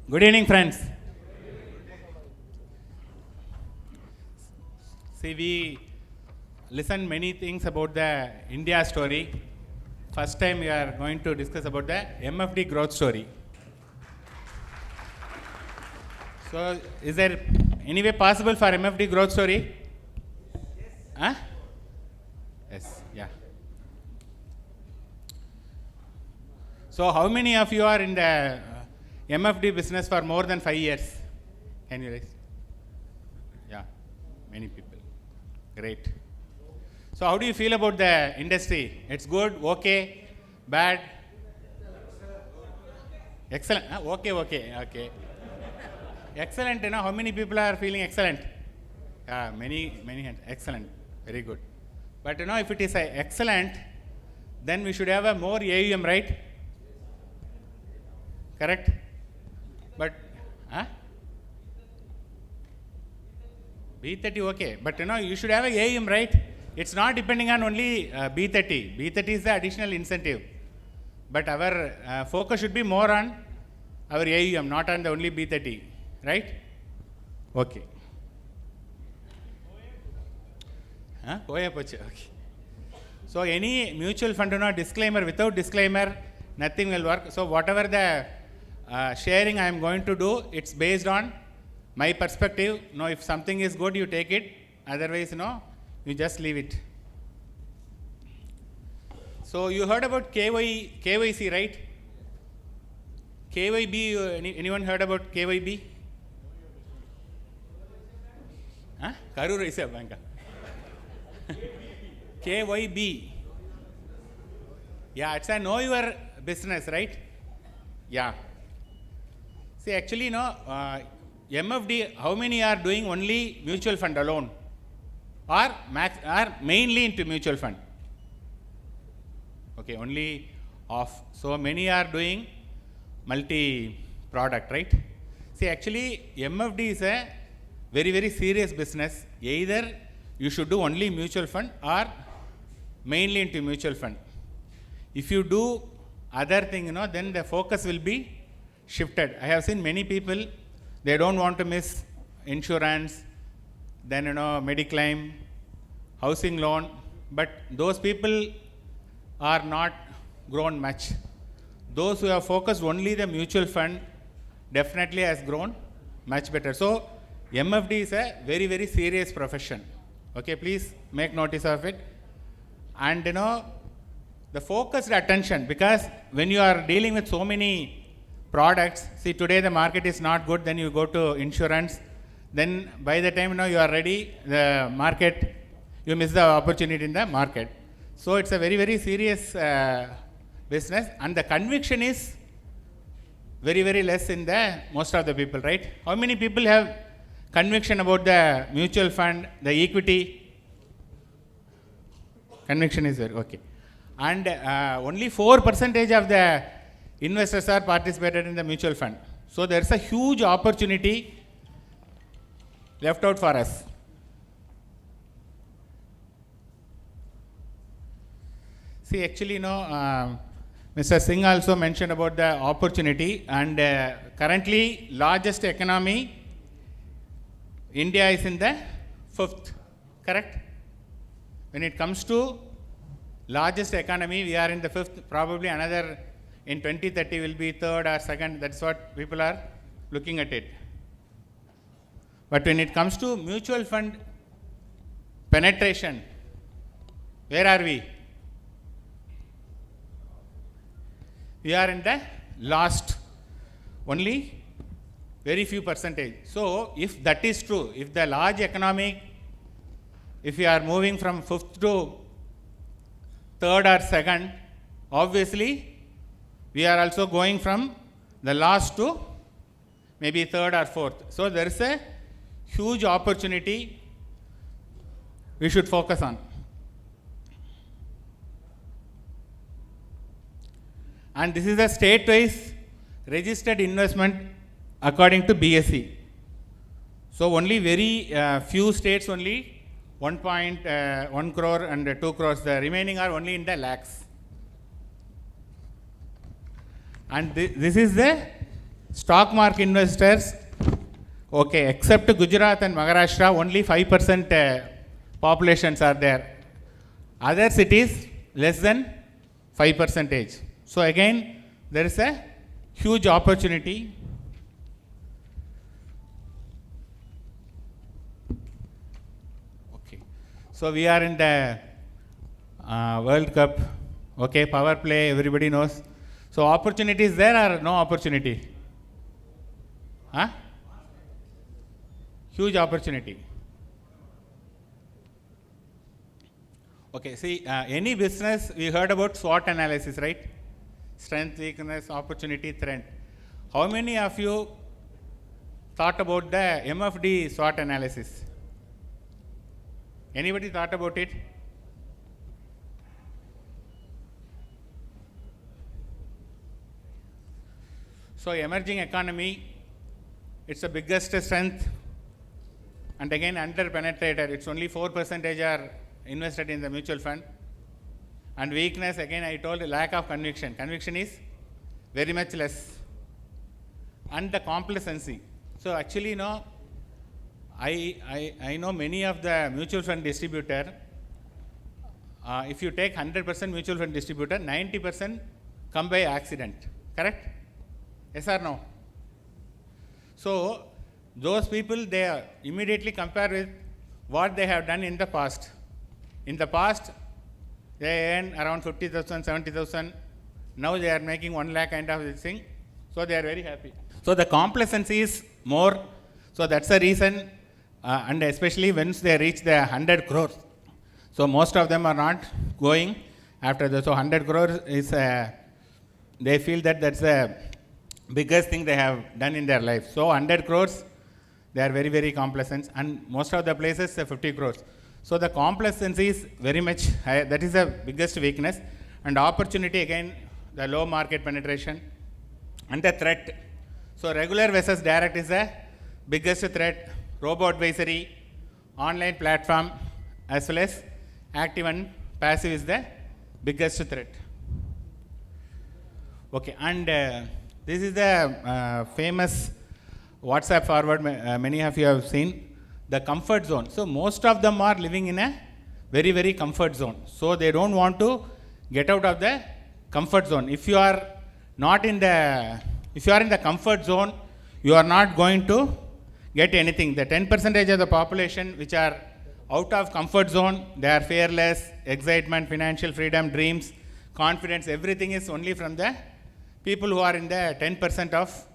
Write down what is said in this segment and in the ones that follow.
Good evening, friends. See, we listen many things about the India story. First time we are going to discuss about the MFD growth story. So, is there any way possible for MFD growth story? Yes. Huh? Yes, yeah. So, how many of you are in the MFD business for more than 5 years? Can you raise? Yeah, many people. Great. So, how do you feel about the industry? It's good, okay, bad? Excellent. Okay. Excellent, how many people are feeling excellent? Many hands. Excellent. Very good. But if it is excellent, then we should have a more AUM, right? Correct? But, B30, okay. But you should have a AUM, right? It's not depending on only B30. B30 is the additional incentive. But our focus should be more on our AUM, not on the only B30. Right? Okay. Okay. So, any mutual fund disclaimer, without disclaimer, nothing will work. So, whatever the sharing I am going to do, it's based on my perspective. If something is good, you take it. Otherwise, you just leave it. So, you heard about KYC, right? KYB, anyone heard about KYB? Karur Reserve Bank. KYB. Yeah, it's a know your business, right? Yeah. See, actually, MFD, how many are doing only mutual fund alone? Or mainly into mutual fund? Okay, only off. So, many are doing multi-product, right? See, actually, MFD is a very, very serious business. Either you should do only mutual fund or mainly into mutual fund. If you do other thing, then the focus will be shifted. I have seen many people, they don't want to miss insurance, then, mediclaim, housing loan, but those people are not grown much. Those who have focused only the mutual fund definitely has grown much better. So, MFD is a very, very serious profession. Okay, please make notice of it. And the focused attention, because when you are dealing with so many products, see today the market is not good, then you go to insurance, then by the time you are ready, the market, you miss the opportunity in the market. So it's a very, very serious business, and the conviction is very, very less in the most of the people, right? How many people have conviction about the mutual fund, the equity? Conviction is there, okay. And only 4% of the investors are participated in the mutual fund. So there's a huge opportunity left out for us. See, actually, Mr. Singh also mentioned about the opportunity, and currently largest economy, India is in the 5th, correct? When it comes to largest economy, we are in the 5th, probably another in 2030 will be 3rd or 2nd, that's what people are looking at it. But when it comes to mutual fund penetration, where are we? We are in the last, only very few percentage. So, if that is true, if the large economy, if we are moving from 5th to 3rd or 2nd, obviously, we are also going from the last to maybe 3rd or 4th. So, there is a huge opportunity we should focus on. And this is a state-wise registered investment according to BSE. So, only very few states only 1.1 crore and 2 crores. The remaining are only in the lakhs. And this is the Stock market investors, okay, except Gujarat and Maharashtra, only 5% populations are there. Other cities, less than 5%. So again, there is a huge opportunity. Okay, so we are in the World Cup. Okay, power play, everybody knows. So opportunity is there or no opportunity? Huh? Huge opportunity. Okay, see, any business, we heard about SWOT analysis, right? Strength, weakness, opportunity, threat. How many of you thought about the MFD SWOT analysis? Anybody thought about it? So emerging economy, it's the biggest strength, and again under-penetrated. It's only 4% are invested in the mutual fund. And weakness, again I told, lack of conviction. Conviction is very much less. And the complacency. So actually, I know many of the mutual fund distributor, if you take 100% mutual fund distributor, 90% come by accident. Correct? Yes or no? So those people, they immediately compare with what they have done in the past. In the past, they earn around 50,000, 70,000. Now they are making 1 lakh kind of this thing. So they are very happy. So the complacency is more. So that's the reason, and especially once they reach the 100 crores. So most of them are not going after the, so 100 crores is, they feel that that's the biggest thing they have done in their life. So 100 crores, they are very, very complacent, and most of the places 50 crores. So the complacency is very much high. That is the biggest weakness. And opportunity, again, the low market penetration and the threat. So regular versus direct is the biggest threat. Robo advisory, online platform, as well as active and passive is the biggest threat. Okay, and this is the famous WhatsApp forward, many of you have seen. The comfort zone. So most of them are living in a very, very comfort zone. So they don't want to get out of the comfort zone. If you are not in the, if you are in the comfort zone, you are not going to get anything. The 10% of the population which are out of comfort zone, they are fearless, excitement, financial freedom, dreams, confidence, everything is only from the people who are in the 10% of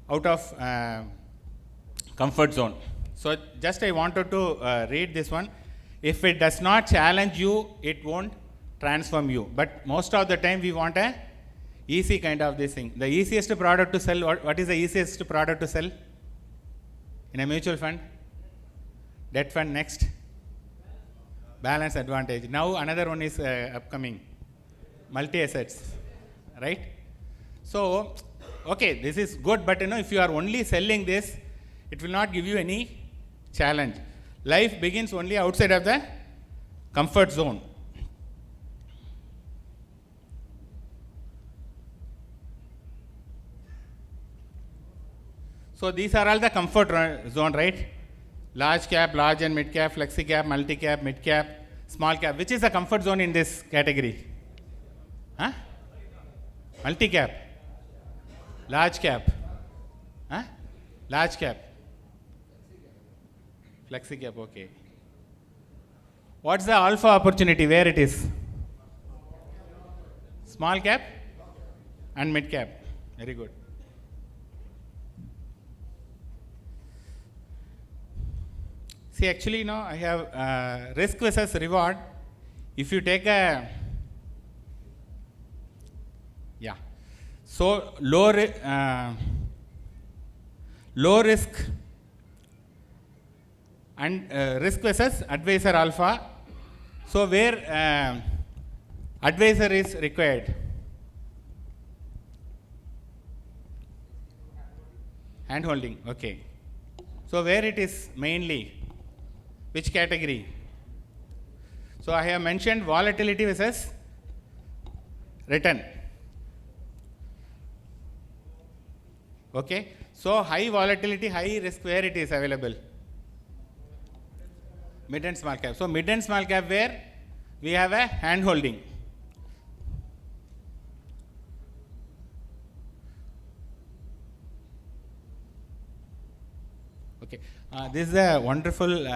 out of comfort zone. So just I wanted to read this one. If it does not challenge you, it won't transform you. But most of the time we want a easy kind of this thing. The easiest product to sell, what is the easiest product to sell? In a mutual fund? Debt fund next? Balance advantage. Now another one is upcoming. Multi-assets. Right? So, okay, this is good, but if you are only selling this, it will not give you any challenge. Life begins only outside of the comfort zone. So these are all the comfort zone, right? Large cap, large and mid cap, flexi cap, multi cap, mid cap, small cap. Which is the comfort zone in this category? Huh? Multi cap, large cap, huh? Large cap. Flexi cap, okay. What's the alpha opportunity? Where it is? Small cap and mid cap. Very good. See, actually, I have risk versus reward. If you take a, so low risk and risk versus advisor alpha. So where advisor is required? Hand holding, okay. So where it is mainly? Which category? So I have mentioned volatility versus return. Okay, so high volatility, high risk, where it is available? Mid and small cap. So mid and small cap where we have a hand holding. Okay, this is a wonderful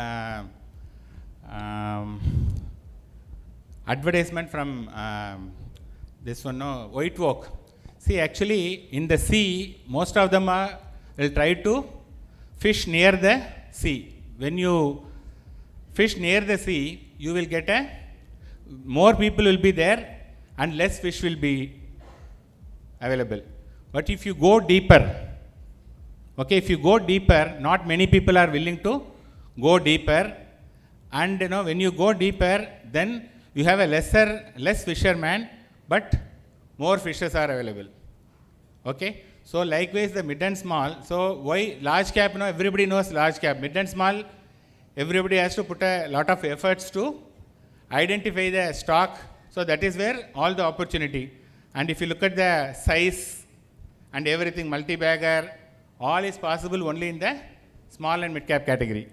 advertisement from this one, no, White Oak. See, actually, in the sea, most of them will try to fish near the sea. When you fish near the sea, you will get more people will be there and less fish will be available. But if you go deeper, okay, if you go deeper, not many people are willing to go deeper. And when you go deeper, then you have a less fishermen, but more fishes are available. Okay, so likewise the mid and small. So why large cap? Everybody knows large cap. Mid and small, everybody has to put a lot of efforts to identify the stock. So that is where all the opportunity. And if you look at the size and everything, multi-bagger, all is possible only in the small and mid cap category.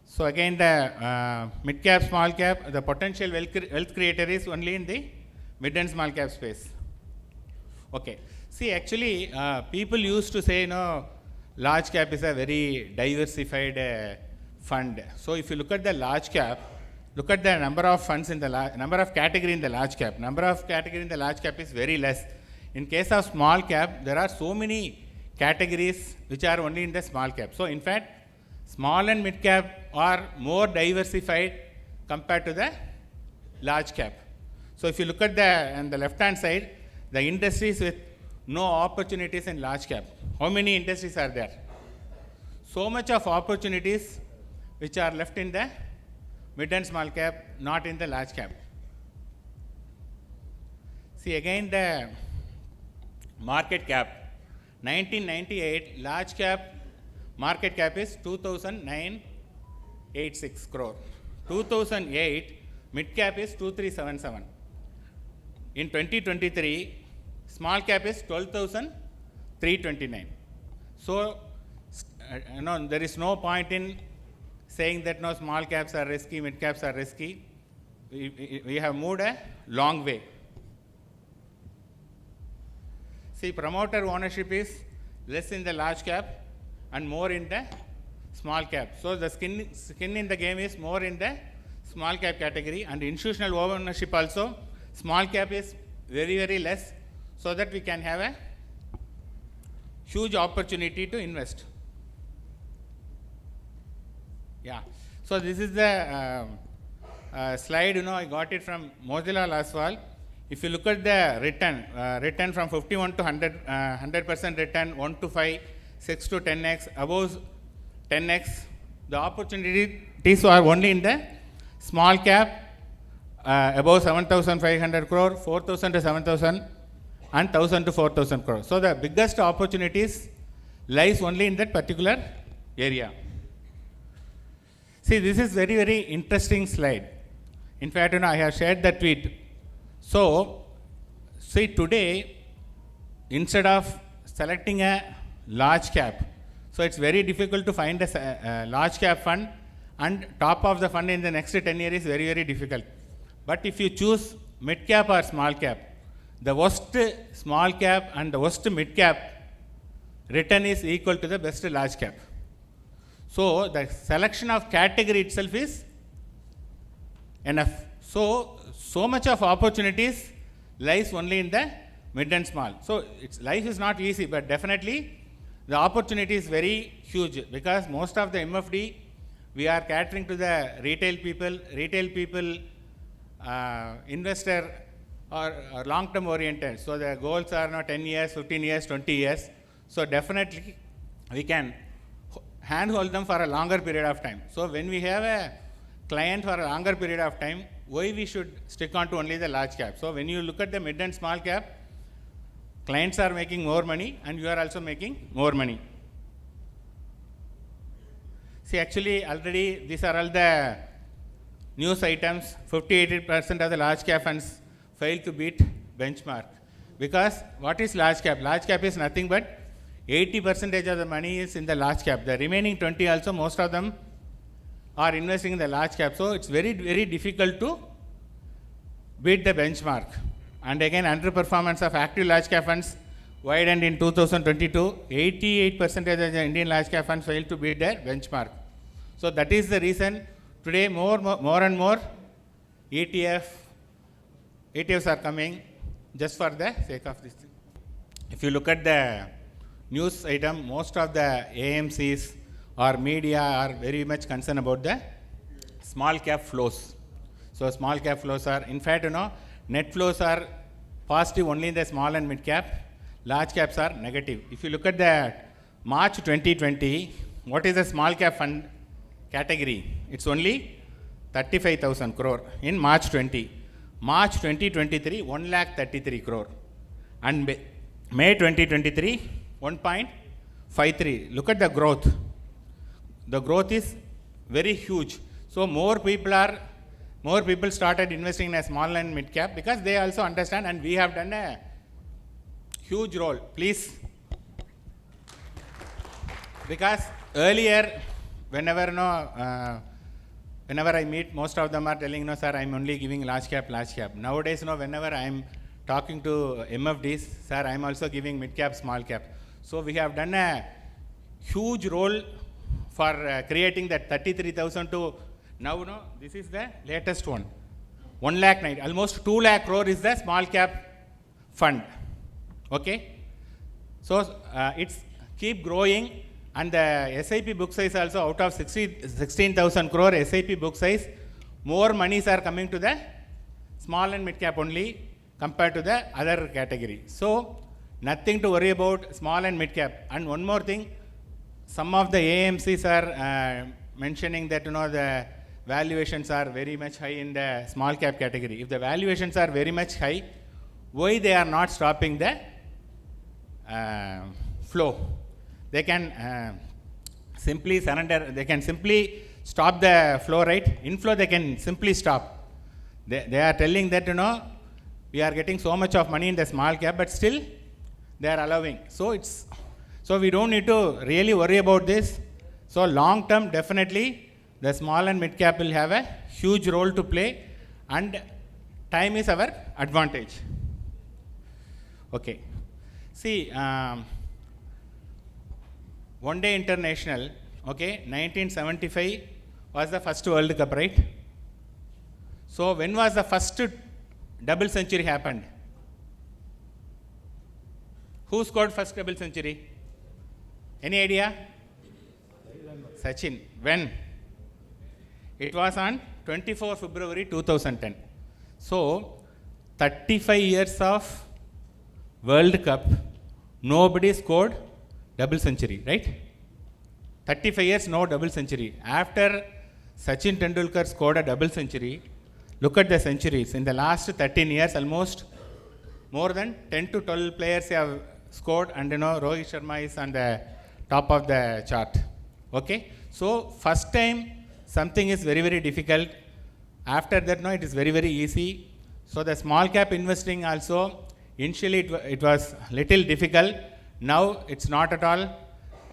So again, the mid cap, small cap, the potential wealth creator is only in the mid and small cap space. Okay. See, actually, people used to say, large cap is a very diversified fund. So if you look at the large cap, look at the number of funds in the number of category in the large cap. Number of category in the large cap is very less. In case of small cap, there are so many categories which are only in the small cap. So in fact, small and mid cap are more diversified compared to the large cap. So if you look at on the left hand side, the industries with no opportunities in large cap. How many industries are there? So much of opportunities which are left in the mid and small cap, not in the large cap. See again the market cap. 1998 large cap market cap is 2,986 crore. 2008 mid cap is 2,377. In 2023 small cap is 12,329. So there is no point in saying that small caps are risky, mid caps are risky. We have moved a long way. See, promoter ownership is less in the large cap and more in the small cap. So the skin in the game is more in the small cap category, and institutional ownership also, small cap is very, very less, so that we can have a huge opportunity to invest. Yeah. So this is the slide, I got it from Motilal Oswal. If you look at the return from 51 to 100% return, 1 to 5, 6 to 10x, above 10x, the opportunities are only in the small cap, above 7,500 crore, 4,000 to 7,000, and 1,000 to 4,000 crore. So the biggest opportunities lies only in that particular area. See, this is very, very interesting slide. In fact, I have shared the tweet. So, see, today, instead of selecting a large cap, so it's very difficult to find a large cap fund, and top of the fund in the next 10 years is very, very difficult. But if you choose mid cap or small cap, the worst small cap and the worst mid cap return is equal to the best large cap. So the selection of category itself is enough. So much of opportunities lies only in the mid and small. So life is not easy, but definitely the opportunity is very huge, because most of the MFD, we are catering to the retail people, investor or long-term oriented. So the goals are not 10 years, 15 years, 20 years. So definitely we can handhold them for a longer period of time. So when we have a client for a longer period of time, why we should stick on to only the large cap? So when you look at the mid and small cap, clients are making more money and you are also making more money. See, actually already these are all the news items. 58% of the large cap funds failed to beat benchmark. Because what is large cap? Large cap is nothing but 80% of the money is in the large cap. The remaining 20 also, most of them are investing in the large cap. So it's very, very difficult to beat the benchmark. And again, underperformance of active large cap funds widened in 2022. 88% of the Indian large cap funds failed to beat their benchmark. So that is the reason today more and more ETFs are coming just for the sake of this thing. If you look at the news item, most of the AMCs or media are very much concerned about the small cap flows. So small cap flows are, in fact, net flows are positive only in the small and mid cap. Large caps are negative. If you look at the March 2020, what is the small cap fund category? It's only 35,000 crore in March 20. March 2023, 1,33 crore. And May 2023, 1.53. Look at the growth. The growth is very huge. So more people started investing in a small and mid cap because they also understand, and we have done a huge role. Please. Because earlier, whenever I meet, most of them are telling, sir, I'm only giving large cap. Nowadays, whenever I'm talking to MFDs, sir, I'm also giving mid cap, small cap. So we have done a huge role for creating that 33,000 to now, this is the latest one. 1,09,000, almost 2 lakh crore is the small cap fund. Okay? So it's keep growing, and the SIP book size also, out of 16,000 crore SIP book size, more monies are coming to the small and mid cap only compared to the other category. So nothing to worry about small and mid cap. And one more thing, some of the AMCs are mentioning that the valuations are very much high in the small cap category. If the valuations are very much high, why they are not stopping the flow? They can simply surrender, they can simply stop the flow, right? Inflow they can simply stop. They are telling that, we are getting so much of money in the small cap, but still they are allowing. So we don't need to really worry about this. So long term, definitely, the small and mid cap will have a huge role to play, and time is our advantage. Okay. See, One Day International, okay, 1975 was the first World Cup, right? So when was the first double century happened? Who scored first double century? Any idea? Sachin. When? It was on 24 February 2010. So 35 years of World Cup, nobody scored double century, right? 35 years, no double century. After Sachin Tendulkar scored a double century, look at the centuries. In the last 13 years, almost more than 10 to 12 players have scored, and Rohit Sharma is on the top of the chart. Okay? So, first time something is very, very difficult. After that, it is very, very easy. So, the small cap investing also, initially it was little difficult. Now, it's not at all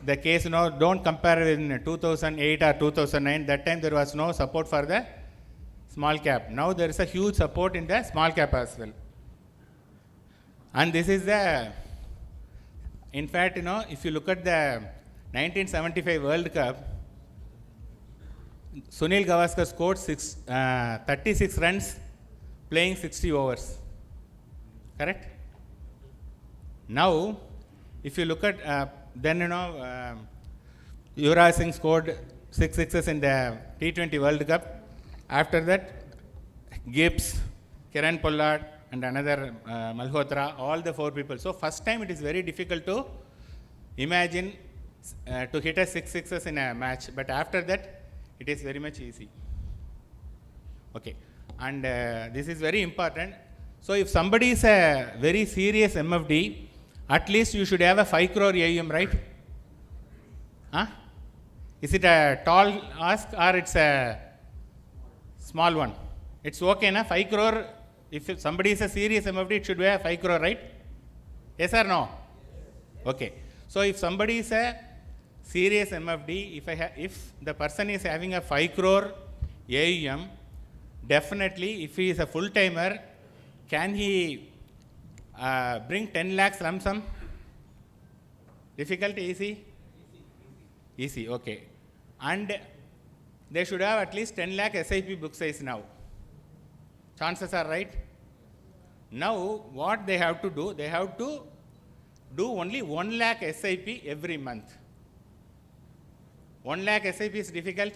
the case. Don't compare in 2008 or 2009. That time there was no support for the small cap. Now, there is a huge support in the small cap as well. And this is the, in fact, if you look at the 1975 World Cup, Sunil Gavaskar scored 36 runs playing 60 overs. Correct? Now, if you look at, then Yuvraj Singh scored 6 sixes in the T20 World Cup. After that, Gibbs, Kiran Pollard, and another Malhotra, all the 4 people. So first time it is very difficult to imagine to hit a 6 sixes in a match. But after that, it is very much easy. Okay. And this is very important. So if somebody is a very serious MFD, at least you should have a 5 crore AUM, right? Huh? Is it a tall ask or it's a small one? It's okay, na? 5 crore, if somebody is a serious MFD, it should be a 5 crore, right? Yes or no? Okay. So if somebody is a serious MFD, if the person is having a 5 crore AUM, definitely if he is a full timer, can he bring 10 lakhs lump sum? Difficult, easy? Easy, okay. And they should have at least 10 lakh SIP book size now. Chances are right. Now, what they have to do, they have to do only 1 lakh SIP every month. 1 lakh SIP is difficult?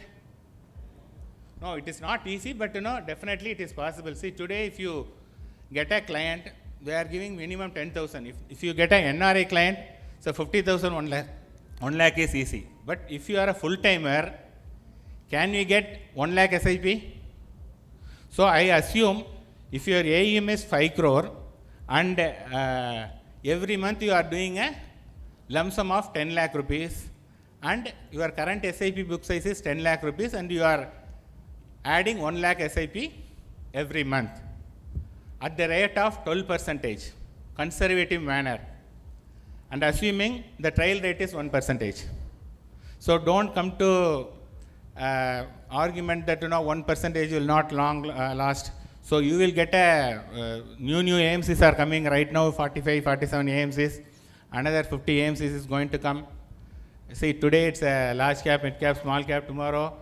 No, it is not easy, but definitely it is possible. See, today if you get a client, they are giving minimum 10,000. If you get an NRI client, so 50,000, 1 lakh is easy. But if you are a full timer, can we get 1 lakh SIP? So I assume if your AUM is 5 crore and every month you are doing a lump sum of 10 lakh rupees and your current SIP book size is 10 lakh rupees and you are adding 1 lakh SIP every month at the rate of 12%, conservative manner, and assuming the trial rate is 1%. So don't come to argument that 1% will not long last. So you will get a new AMCs are coming right now, 45, 47 AMCs. Another 50 AMCs is going to come. See, today it's a large cap, mid cap, small cap. Tomorrow,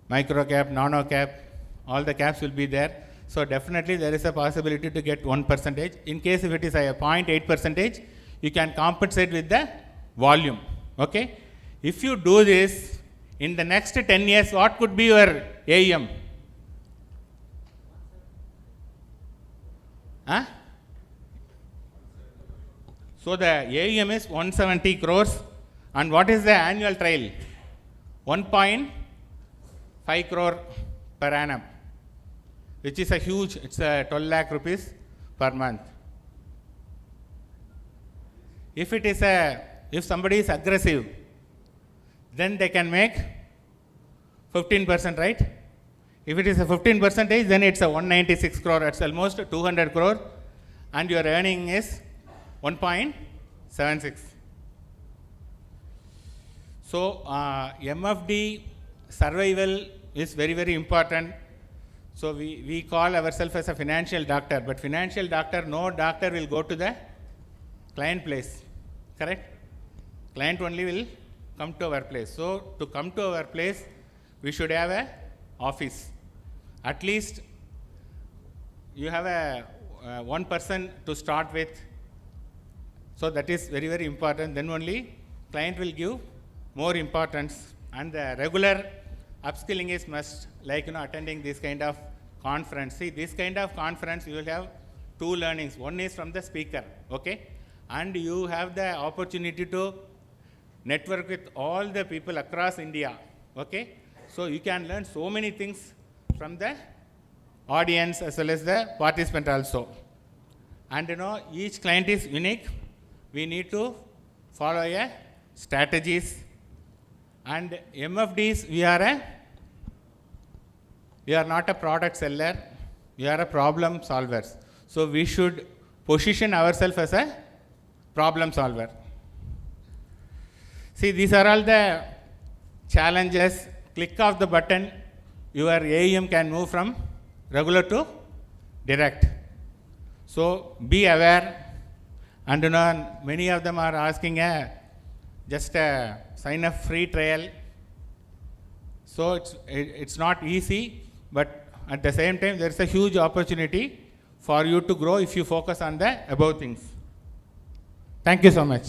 micro cap, nano cap. All the caps will be there. So definitely there is a possibility to get 1%. In case if it is a 0.8%, you can compensate with the volume. Okay? If you do this, in the next 10 years, what could be your AUM? Huh? So the AUM is 170 crores. And what is the annual trial? 1.5 crore per annum, which is a huge, it's a 12 lakh rupees per month. If it is if somebody is aggressive, then they can make 15%, right? If it is a 15%, then it's a 196 crore, it's almost 200 crore, and your earning is 1.76. So MFD survival is very, very important. So we call ourselves as a financial doctor, but financial doctor, no doctor will go to the client place, correct? Client only will come to our place. So to come to our place, we should have a office. At least you have a one person to start with. So that is very, very important. Then only client will give more importance, and the regular upskilling is must, like attending this kind of conference. See, this kind of conference you will have two learnings. One is from the speaker, okay, and you have the opportunity to network with all the people across India, okay. So you can learn so many things from the audience as well as the participant also. And each client is unique. We need to follow a strategies. And MFDs, we are not a product seller, we are a problem solvers. So we should position ourselves as a problem solver. See, these are all the challenges. Click of the button, your AUM can move from regular to direct. So be aware, and many of them are asking just a sign up free trial. So it's not easy, but at the same time there is a huge opportunity for you to grow if you focus on the above things. Thank you so much.